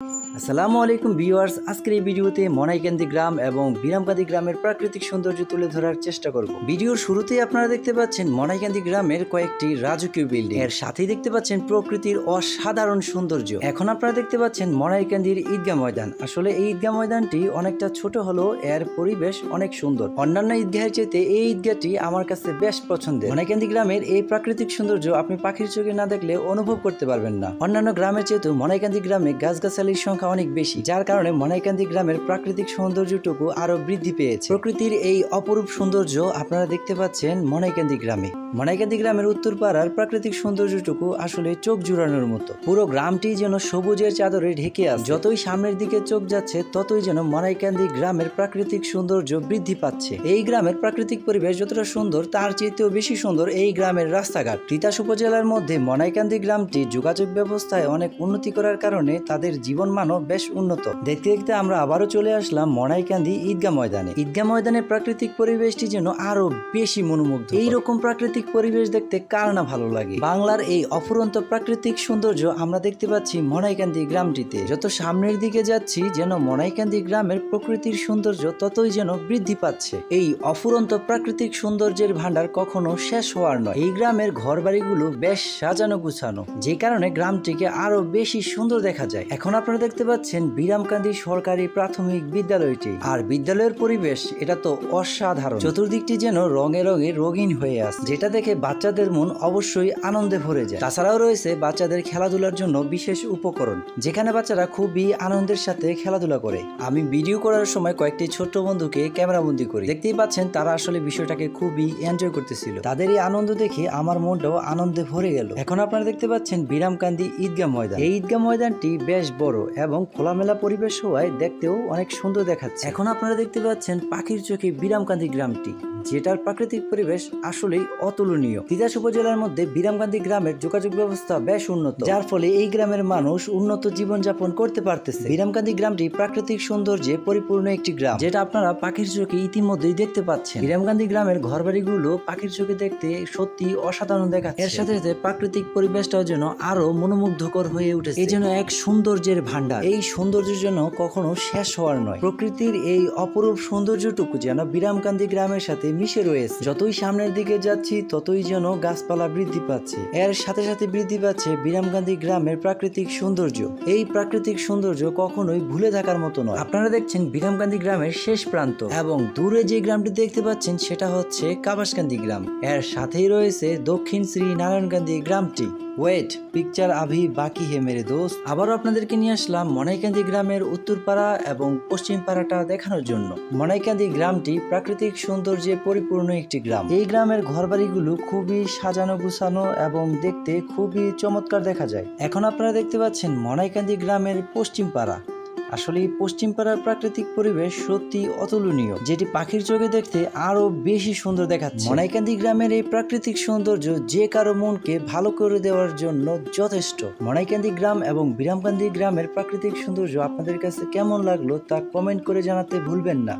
আসসালামু আলাইকুম ভিউয়ার্স, আজকের এই ভিডিওতে মনাইকান্দি গ্রাম এবং বিরামকান্দি গ্রামের প্রাকৃতিক সৌন্দর্য তুলে ধরার চেষ্টা করব। ভিডিওর শুরুতেই আপনারা দেখতে পাচ্ছেন মনাইকান্দি গ্রামের কয়েকটি রাজকীয় বিল্ডিং, এর সাথেই দেখতে পাচ্ছেন প্রকৃতির অসাধারণ সৌন্দর্য। এখন আপনারা দেখতে পাচ্ছেন মনাইকান্দির ঈদগাহ ময়দান। আসলে এই ঈদগাহ ময়দানটি অনেকটা ছোট হলেও এর পরিবেশ অনেক সুন্দর। অন্যান্য ঈদগাহের চাইতে এই ঈদগাহটি আমার কাছে বেশ পছন্দের। মনাইকান্দি গ্রামের এই প্রাকৃতিক সৌন্দর্য আপনি পাখির চোখে না দেখলে অনুভব করতে পারবেন না। অন্যান্য গ্রামের চাইতে মনাইকান্দি গ্রামে গাছগাছালির সংখ্যা অনেক বেশি, যার কারণে মনাইকান্দি গ্রামের প্রাকৃতিক সৌন্দর্যটুকু আরো বৃদ্ধি পেয়েছে। প্রকৃতির এই অপরূপ সৌন্দর্য আপনারা দেখতে পাচ্ছেন মনাইকান্দি গ্রামে। মনাইকান্দি গ্রামের উত্তর পাড়ার প্রাকৃতিক সৌন্দর্যটুকু আসলে চোখ জুড়ানোর মতো। পুরো গ্রামটি যেন সবুজের চাদরে ঢেকে আছে। যতই সামনের দিকে চোখ যাচ্ছে ততই যেন মনাইকান্দি গ্রামের প্রাকৃতিক সৌন্দর্য বৃদ্ধি পাচ্ছে। এই গ্রামের প্রাকৃতিক পরিবেশ যতটা সুন্দর তার চেয়েও বেশি সুন্দর এই গ্রামের রাস্তাঘাট। তিতাস উপজেলার মধ্যে মনাইকান্দি গ্রামটি যোগাযোগ ব্যবস্থায় অনেক উন্নতি করার কারণে তাদের জীবনমানও বেশ উন্নত। দেখতে দেখতে আমরা আবারও চলে আসলাম মনাইকান্দি ঈদগাহ ময়দানে। ঈদগাহ ময়দানের প্রাকৃতিক পরিবেশটি যেন আরো বেশি মনোমুগ্ধ। এইরকম প্রাকৃতিক পরিবেশ দেখতে কার না ভালো লাগে। বাংলার এই অফুরন্ত প্রাকৃতিক সৌন্দর্য আমরা দেখতে পাচ্ছি মনাইকান্দি গ্রামটিতে। যত সামনের দিকে যাচ্ছি যেন মনাইকান্দি গ্রামের প্রকৃতির সৌন্দর্য ততই যেন বৃদ্ধি পাচ্ছে। এই অফুরন্ত প্রাকৃতিক সৌন্দর্যের ভান্ডার কখনো শেষ হওয়ার নয়। এই গ্রামের ঘরবাড়িগুলো বেশ সাজানো গুছানো, যে কারণে গ্রামটিকে আরো বেশি সুন্দর দেখা যায়। এখন আপনারা দেখতে পাচ্ছেন বিরামকান্দি সরকারি প্রাথমিক বিদ্যালয়টি, আর বিদ্যালয়ের পরিবেশ এটা তো অসাধারণ। চতুর্দিকটি যেন রঙে রঙে রঙিন হয়ে আছে, যেটা দেখে বাচ্চাদের মন অবশ্যই আনন্দে ভরে যায়। তাছাড়াও রয়েছে বাচ্চাদের খেলাধুলার জন্য বিশেষ উপকরণ, যেখানে বাচ্চারা খুবই আনন্দের সাথে খেলাধুলা করে। আমি ভিডিও করার সময় কয়েকটি ছোট্ট বন্ধুকে ক্যামেরাবন্দি করি। দেখতেই পাচ্ছেন তারা আসলে বিষয়টাকে খুবই এনজয় করতেছিল। তাদের এই আনন্দ দেখে আমার মনটাও আনন্দে ভরে গেল। এখন আপনারা দেখতে পাচ্ছেন বিরামকান্দি ঈদগাহ ময়দান। এই ঈদগাহ ময়দানটি বেশ বড় এবং খোলামেলা পরিবেশ হওয়ায় দেখতেও অনেক সুন্দর দেখাচ্ছে। এখন আপনারা দেখতে পাচ্ছেন পাখির চোখে বিরামকান্দি গ্রামটি, যেটার প্রাকৃতিক পরিবেশ আসলেই অতুলনীয়। তিতাস উপজেলার মধ্যে বিরামকান্দি গ্রামের যোগাযোগ ব্যবস্থা বেশ উন্নত, যার ফলে এই গ্রামের মানুষ উন্নত জীবনযাপন করতে পারতেছে। বিরামকান্দি গ্রামটি প্রাকৃতিক সৌন্দর্যে পরিপূর্ণ একটি গ্রাম, যেটা আপনারা পাখির চোখে ইতিমধ্যেই দেখতে পাচ্ছেন। বিরামকান্দি গ্রামের ঘরবাড়িগুলো পাখির চোখে দেখতে সত্যি অসাধারণ দেখাচ্ছে। এর সাথে সাথে প্রাকৃতিক পরিবেশটাও যেন আরো মনোমুগ্ধকর হয়ে উঠেছে। এই যেন এক সৌন্দর্যের ভান্ডার। এই সৌন্দর্যের জন্য কখনো শেষ হওয়ার নয়। প্রকৃতির এই অপরূপ সৌন্দর্যটুকু যেন বিরামকান্দি গ্রামের সাথে মিশে রয়েছে। যতই সামনের দিকে যাচ্ছি ততই যেন গাছপালা বৃদ্ধি পাচ্ছে। এর সাথে সাথে বৃদ্ধি পাচ্ছে বিরামকান্দি গ্রামের প্রাকৃতিক সৌন্দর্য। এই প্রাকৃতিক সৌন্দর্য কখনোই ভুলে থাকার মতো নয়। আপনারা দেখছেন বিরামকান্দি গ্রামের শেষ প্রান্ত, এবং দূরে যে গ্রামটি দেখতে পাচ্ছেন সেটা হচ্ছে কাবাসকান্দি গ্রাম। এর সাথেই রয়েছে দক্ষিণ শ্রী নারায়ণকান্দি গ্রামটি। ওয়েট, পিকচার আভি বাকি হে মেরে দোস্ত। আবারও আপনাদেরকে নিয়ে আসলাম মনাইকান্দি গ্রামের উত্তরপাড়া এবং পশ্চিম পাড়াটা দেখানোর জন্য। মনাইকান্দি গ্রামটি প্রাকৃতিক সৌন্দর্যে পরিপূর্ণ একটি গ্রাম। এই গ্রামের ঘরবাড়িগুলো খুবই সাজানো গুছানো এবং দেখতে খুবই চমৎকার দেখা যায়। এখন আপনারা দেখতে পাচ্ছেন মনাইকান্দি গ্রামের পশ্চিম পাড়া। আসলে এই পশ্চিম পাড়ার প্রাকৃতিক পরিবেশ সত্যি অতুলনীয়, যেটি পাখির চোখে দেখতে আরো বেশি সুন্দর দেখাচ্ছে। মনাইকান্দি গ্রামের এই প্রাকৃতিক সৌন্দর্য যে কারো মনকে ভালো করে দেওয়ার জন্য যথেষ্ট। মনাইকান্দি গ্রাম এবং বিরামকান্দি গ্রামের প্রাকৃতিক সৌন্দর্য আপনাদের কাছে কেমন লাগলো তা কমেন্ট করে জানাতে ভুলবেন না।